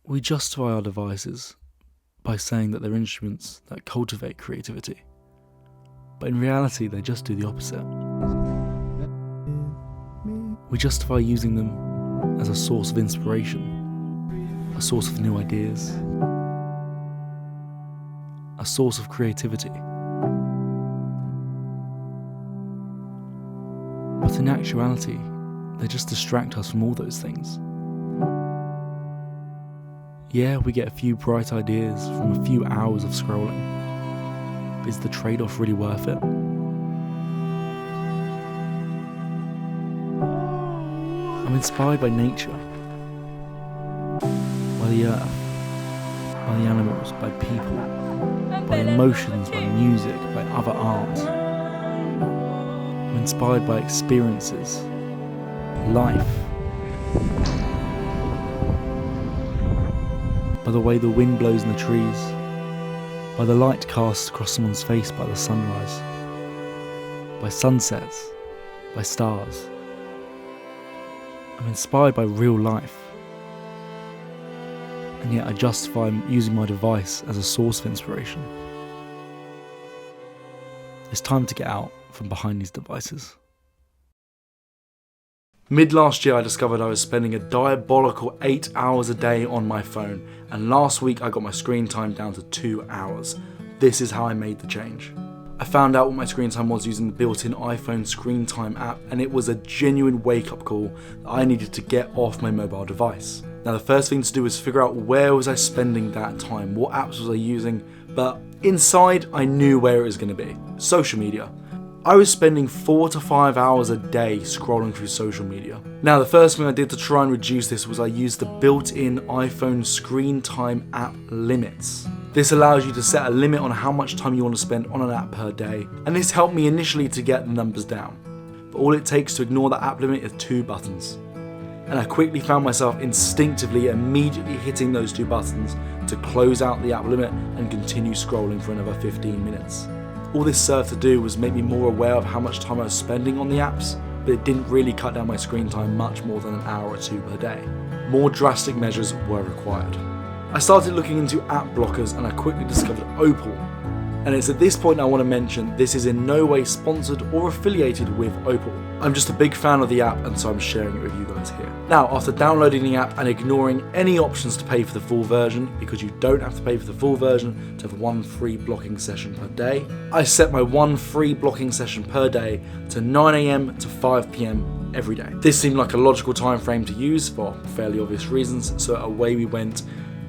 We justify our devices by saying that they're instruments that cultivate creativity, but in reality they just do the opposite. We justify using them as a source of inspiration, a source of new ideas, a source of creativity. But in actuality, they just distract us from all those things. Yeah, we get a few bright ideas from a few hours of scrolling, but is the trade-off really worth it? I'm inspired by nature, by the earth, by the animals, by people, by emotions, by music, by other art. I'm inspired by experiences, life, by the way the wind blows in the trees, by the light cast across someone's face by the sunrise, by sunsets, by stars. I'm inspired by real life, and yet I justify using my device as a source of inspiration. It's time to get out from behind these devices. Mid last year I discovered I was spending a diabolical 8 hours a day on my phone, and last week I got my screen time down to 2 hours. This is how I made the change. I found out what my screen time was using the built-in iPhone screen time app, and it was a genuine wake-up call that I needed to get off my mobile device. Now the first thing to do was figure out where was I spending that time, what apps was I using, but inside I knew where it was going to be. Social media. I was spending 4 to 5 hours a day scrolling through social media. Now the first thing I did to try and reduce this was I used the built-in iPhone screen time app limits. This allows you to set a limit on how much time you want to spend on an app per day, and this helped me initially to get the numbers down. But all it takes to ignore that app limit is 2 buttons. And I quickly found myself instinctively immediately hitting those 2 buttons to close out the app limit and continue scrolling for another 15 minutes. All this served to do was make me more aware of how much time I was spending on the apps, but it didn't really cut down my screen time much more than an hour or 2 per day. More drastic measures were required. I started looking into app blockers and I quickly discovered Opal. And it's at this point I want to mention this is in no way sponsored or affiliated with Opal. I'm just a big fan of the app, and so I'm sharing it with you guys here. Now, after downloading the app and ignoring any options to pay for the full version, because you don't have to pay for the full version to have 1 free blocking session per day, I set my 1 free blocking session per day to 9 AM to 5 PM every day. This seemed like a logical time frame to use for fairly obvious reasons, so away we went,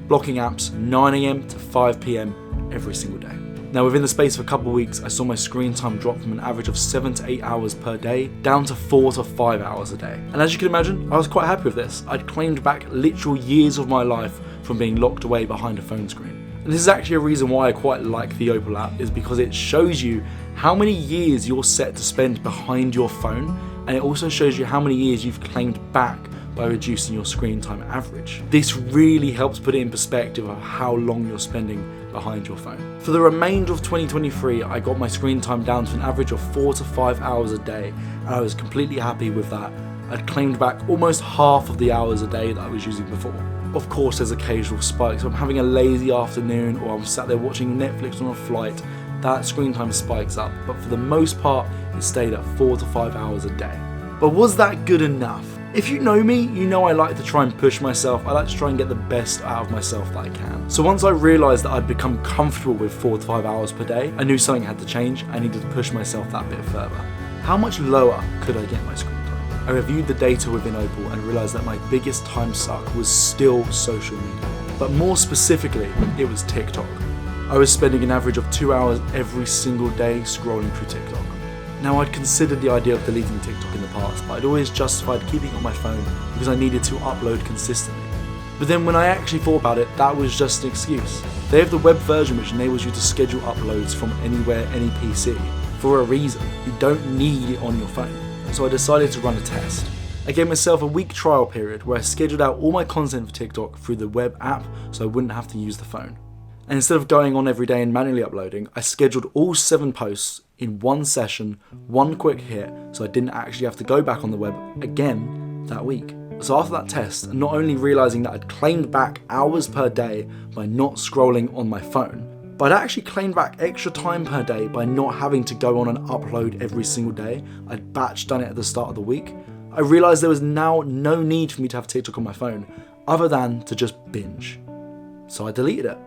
blocking apps 9 AM to 5 PM every single day. Now within the space of a couple of weeks, I saw my screen time drop from an average of 7 to 8 hours per day down to 4 to 5 hours a day. And as you can imagine, I was quite happy with this. I'd claimed back literal years of my life from being locked away behind a phone screen. And this is actually a reason why I quite like the Opal app, is because it shows you how many years you're set to spend behind your phone, and it also shows you how many years you've claimed back by reducing your screen time average. This really helps put it in perspective of how long you're spending behind your phone. For the remainder of 2023, I got my screen time down to an average of 4 to 5 hours a day, and I was completely happy with that. I'd claimed back almost half of the hours a day that I was using before. Of course, there's occasional spikes. If I'm having a lazy afternoon or I'm sat there watching Netflix on a flight, that screen time spikes up, but for the most part, it stayed at 4 to 5 hours a day. But was that good enough? If you know me, you know I like to try and push myself. I like to try and get the best out of myself that I can. So once I realised that I'd become comfortable with 4 to 5 hours per day, I knew something had to change. I needed to push myself that bit further. How much lower could I get my screen time? I reviewed the data within Opal and realised that my biggest time suck was still social media. But more specifically, it was TikTok. I was spending an average of 2 hours every single day scrolling through TikTok. Now, I'd considered the idea of deleting TikTok in the past, but I'd always justified keeping it on my phone because I needed to upload consistently. But then when I actually thought about it, that was just an excuse. They have the web version which enables you to schedule uploads from anywhere, any PC, for a reason. You don't need it on your phone. So I decided to run a test. I gave myself a week trial period where I scheduled out all my content for TikTok through the web app so I wouldn't have to use the phone. And instead of going on every day and manually uploading, I scheduled all 7 posts in one session, one quick hit, so I didn't actually have to go back on the web again that week. So after that test, and not only realising that I'd claimed back hours per day by not scrolling on my phone, but I'd actually claimed back extra time per day by not having to go on and upload every single day. I'd batch done it at the start of the week. I realised there was now no need for me to have TikTok on my phone other than to just binge. So I deleted it.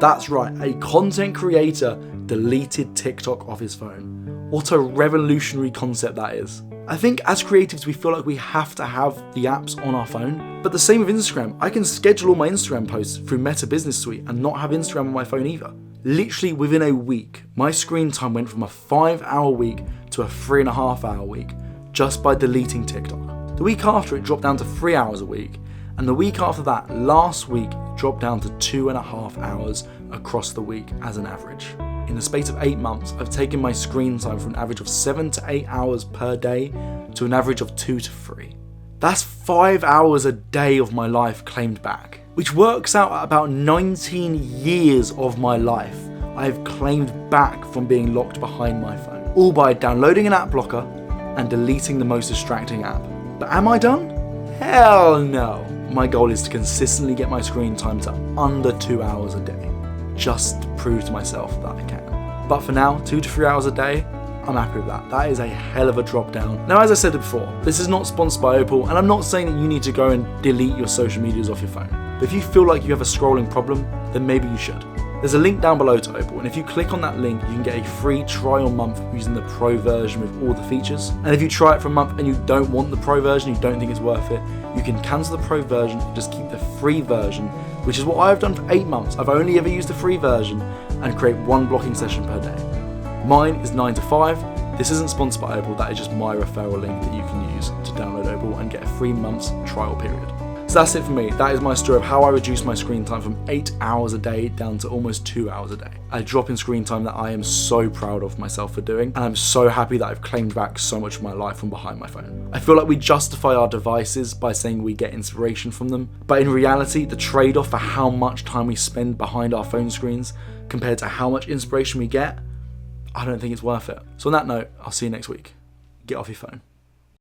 That's right, a content creator deleted TikTok off his phone. What a revolutionary concept that is. I think as creatives we feel like we have to have the apps on our phone, but the same with Instagram. I can schedule all my Instagram posts through Meta Business Suite and not have Instagram on my phone either. Literally within a week, my screen time went from a 5-hour week to a 3.5-hour week just by deleting TikTok. The week after it dropped down to 3 hours a week, and the week after that, last week, it dropped down to 2.5 hours across the week as an average. In the space of 8 months, I've taken my screen time from an average of 7 to 8 hours per day to an average of 2 to 3. That's 5 hours a day of my life claimed back, which works out at about 19 years of my life I have claimed back from being locked behind my phone, all by downloading an app blocker and deleting the most distracting app. But am I done? Hell no. My goal is to consistently get my screen time to under 2 hours a day, just to prove to myself that I can. But for now, 2 to 3 hours a day, I'm happy with that. That is a hell of a drop down. Now, as I said before, this is not sponsored by Opal, and I'm not saying that you need to go and delete your social medias off your phone. But if you feel like you have a scrolling problem, then maybe you should. There's a link down below to Opal, and if you click on that link, you can get a free trial month using the Pro version with all the features. And if you try it for a month and you don't want the Pro version, you don't think it's worth it, you can cancel the Pro version and just keep the free version, which is what I've done for 8 months. I've only ever used the free version and create 1 blocking session per day. Mine is 9 to 5. This isn't sponsored by Opal, that is just my referral link that you can use to download Opal and get a 3 months trial period. So that's it for me. That is my story of how I reduced my screen time from 8 hours a day down to almost 2 hours a day. A drop in screen time that I am so proud of myself for doing, and I'm so happy that I've claimed back so much of my life from behind my phone. I feel like we justify our devices by saying we get inspiration from them, but in reality, the trade-off for how much time we spend behind our phone screens compared to how much inspiration we get, I don't think it's worth it. So on that note, I'll see you next week. Get off your phone.